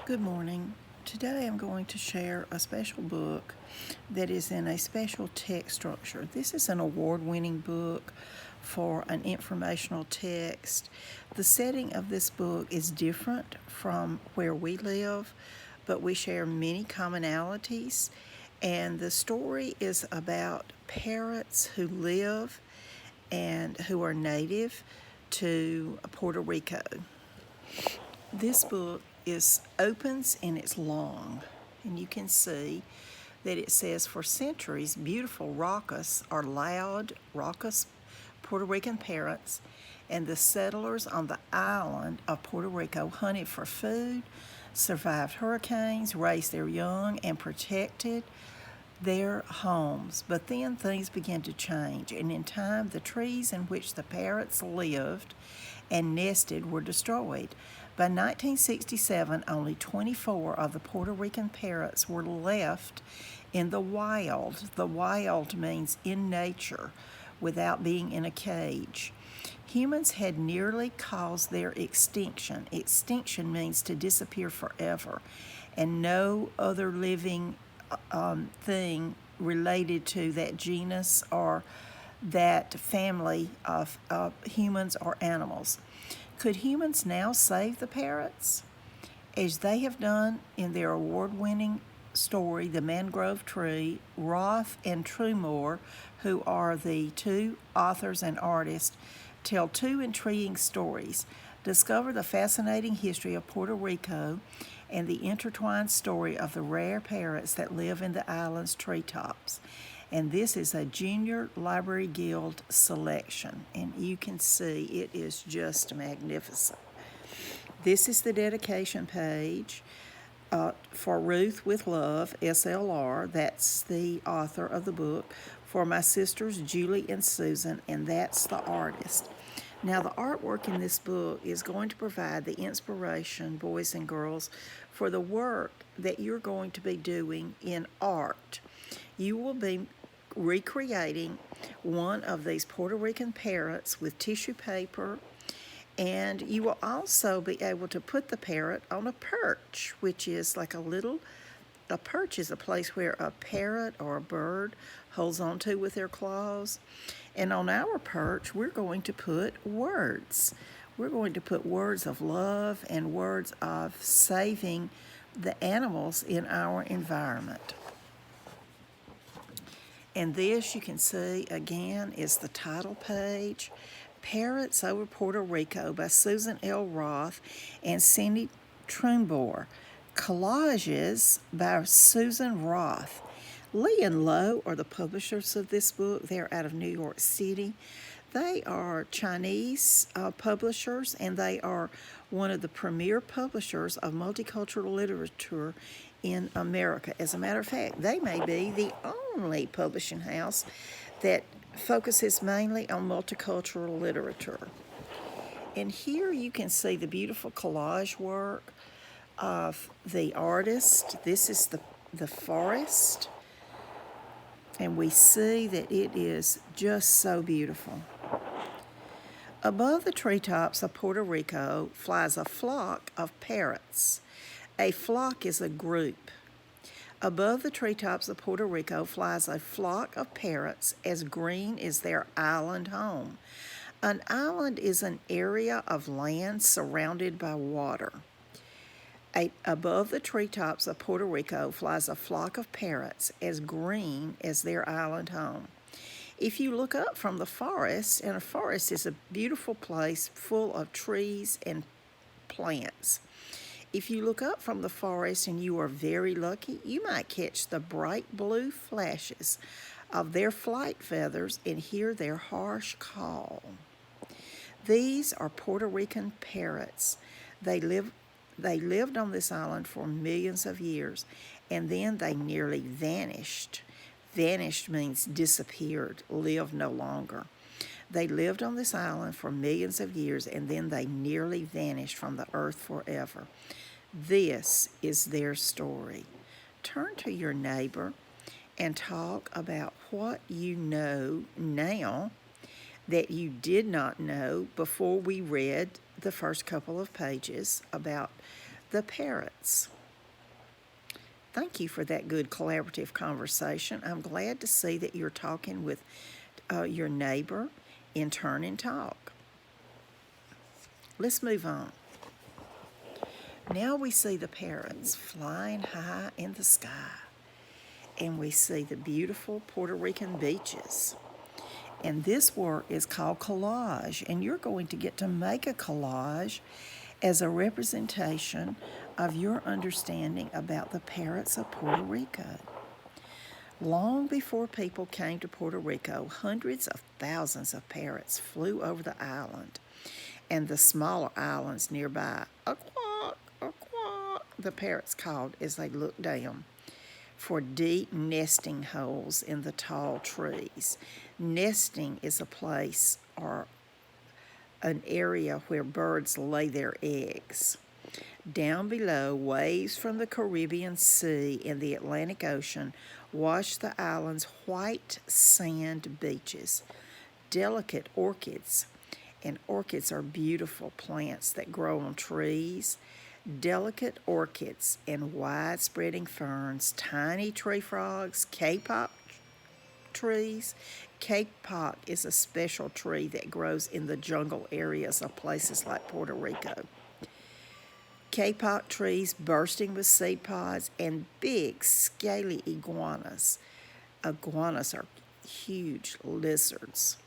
Good morning. Today I'm going to share a special book that is in a special text structure. This is an award-winning book for an informational text. The setting of this book is different from where we live, but we share many commonalities, and the story is about parrots who live and who are native to Puerto Rico. This book opens and it's long, and you can see that it says, for centuries, beautiful raucous or loud, raucous Puerto Rican parrots and the settlers on the island of Puerto Rico hunted for food, survived hurricanes, raised their young, and protected their homes. But then things began to change, and in time the trees in which the parrots lived and nested were destroyed. By 1967, only 24 of the Puerto Rican parrots were left in the wild. The wild means in nature, without being in a cage. Humans had nearly caused their extinction. Extinction means to disappear forever, and no other living thing related to that genus or that family of humans or animals. Could humans now save the parrots? As they have done in their award-winning story, The Mangrove Tree, Roth and Trumore, who are the two authors and artists, tell two intriguing stories. Discover the fascinating history of Puerto Rico and the intertwined story of the rare parrots that live in the island's treetops. And this is a Junior Library Guild selection, and you can see it is just magnificent. This is the dedication page for Ruth with Love, SLR. That's the author of the book. For my sisters, Julie and Susan, and that's the artist. Now, the artwork in this book is going to provide the inspiration, boys and girls, for the work that you're going to be doing in art. You will be recreating one of these Puerto Rican parrots with tissue paper, and you will also be able to put the parrot on a perch, which is like a perch is a place where a parrot or a bird holds onto with their claws. And on our perch, we're going to put words. We're going to put words of love and words of saving the animals in our environment. And this, you can see again, is the title page, Parrots Over Puerto Rico by Susan L. Roth and Cindy Trumbore. Collages by Susan Roth. Lee and Low are the publishers of this book. They're out of New York City. They are Chinese publishers, and they are one of the premier publishers of multicultural literature in America. As a matter of fact, they may be the only publishing house that focuses mainly on multicultural literature. And here you can see the beautiful collage work of the artist. This is the forest, and we see that it is just so beautiful. Above the treetops of Puerto Rico flies a flock of parrots. A flock is a group. Above the treetops of Puerto Rico flies a flock of parrots as green as their island home. An island is an area of land surrounded by water. Above the treetops of Puerto Rico flies a flock of parrots as green as their island home. If you look up from the forest, and a forest is a beautiful place full of trees and plants. If you look up from the forest and you are very lucky, you might catch the bright blue flashes of their flight feathers and hear their harsh call. These are Puerto Rican parrots. They lived on this island for millions of years, and then they nearly vanished. Vanished means disappeared, lived no longer. They lived on this island for millions of years, and then they nearly vanished from the earth forever. This is their story. Turn to your neighbor and talk about what you know now that you did not know before we read the first couple of pages about the parrots. Thank you for that good collaborative conversation. I'm glad to see that you're talking with your neighbor in Turn and Talk. Let's move on. Now we see the parrots flying high in the sky, and we see the beautiful Puerto Rican beaches. And this work is called collage, and you're going to get to make a collage as a representation of your understanding about the parrots of Puerto Rico. Long before people came to Puerto Rico, hundreds of thousands of parrots flew over the island and the smaller islands nearby. A quack, the parrots called as they looked down for deep nesting holes in the tall trees. Nesting is a place or an area where birds lay their eggs. Down below, waves from the Caribbean Sea and the Atlantic Ocean wash the island's white sand beaches. Delicate orchids, and orchids are beautiful plants that grow on trees. Delicate orchids and wide-spreading ferns, tiny tree frogs, kapok trees. Kapok is a special tree that grows in the jungle areas of places like Puerto Rico. Kapok trees bursting with seed pods, and big scaly iguanas. Iguanas are huge lizards,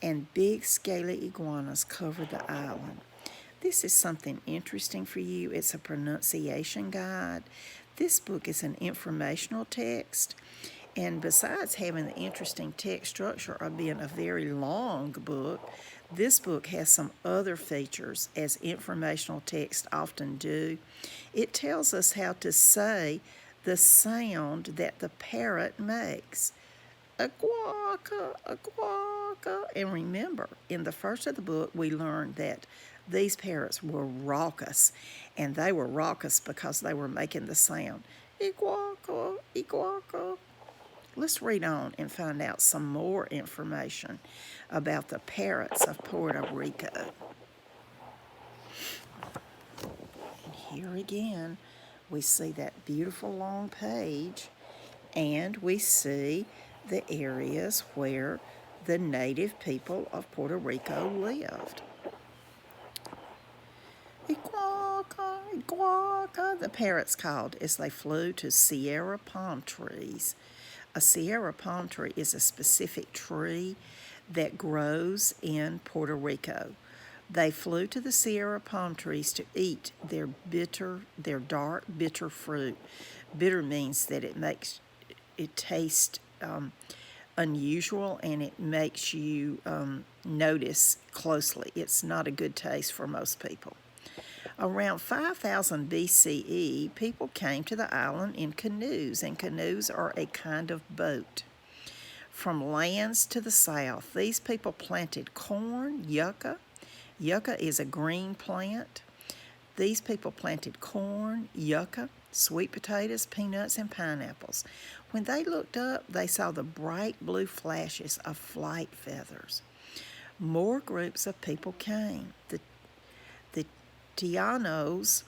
and big scaly iguanas cover the island. This is something interesting for you. It's a pronunciation guide. This book is an informational text, and besides having the interesting text structure of being a very long book, this book has some other features, as informational texts often do. It tells us how to say the sound that the parrot makes. A quacka, a quacka. And remember, in the first of the book, we learned that these parrots were raucous, and they were raucous because they were making the sound. Iguaca, iguaca. Let's read on and find out some more information about the parrots of Puerto Rico. And here again, we see that beautiful long page, and we see the areas where the native people of Puerto Rico lived. Iguaca, iguaca, the parrots called as they flew to Sierra palm trees. A Sierra palm tree is a specific tree that grows in Puerto Rico. They flew to the Sierra palm trees to eat their dark, bitter fruit. Bitter means that it tastes unusual, and it makes you notice closely. It's not a good taste for most people. Around 5000 BCE, people came to the island in canoes, and canoes are a kind of boat. From lands to the south, these people planted corn, yucca. Yucca is a green plant. These people planted corn, yucca, sweet potatoes, peanuts, and pineapples. When they looked up, they saw the bright blue flashes of flight feathers. More groups of people came. The Tianos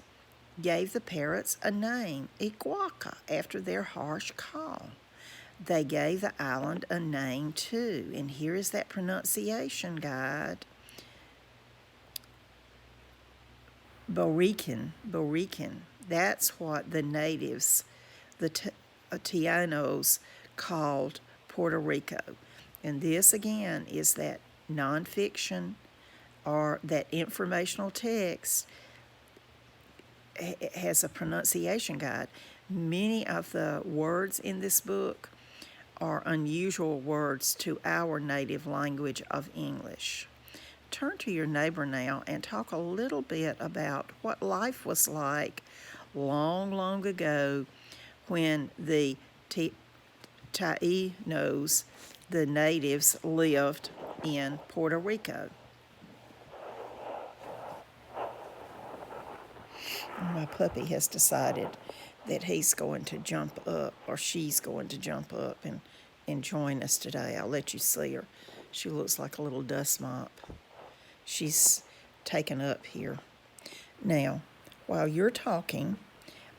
gave the parrots a name, Iguaca, after their harsh call. They gave the island a name too, and here is that pronunciation guide. Borican. That's what the natives, the Tianos, called Puerto Rico. And this again is that nonfiction or that informational text has a pronunciation guide. Many of the words in this book are unusual words to our native language of English. Turn to your neighbor now and talk a little bit about what life was like long, long ago when the Taínos, the natives, lived in Puerto Rico. My puppy has decided that he's going to jump up, or she's going to jump up and join us today. I'll let you see her. She looks like a little dust mop. She's taken up here. Now, while you're talking,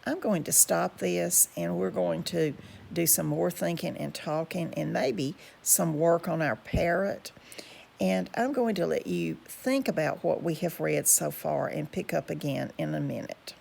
I'm going to stop this and we're going to do some more thinking and talking and maybe some work on our parrot. And I'm going to let you think about what we have read so far and pick up again in a minute.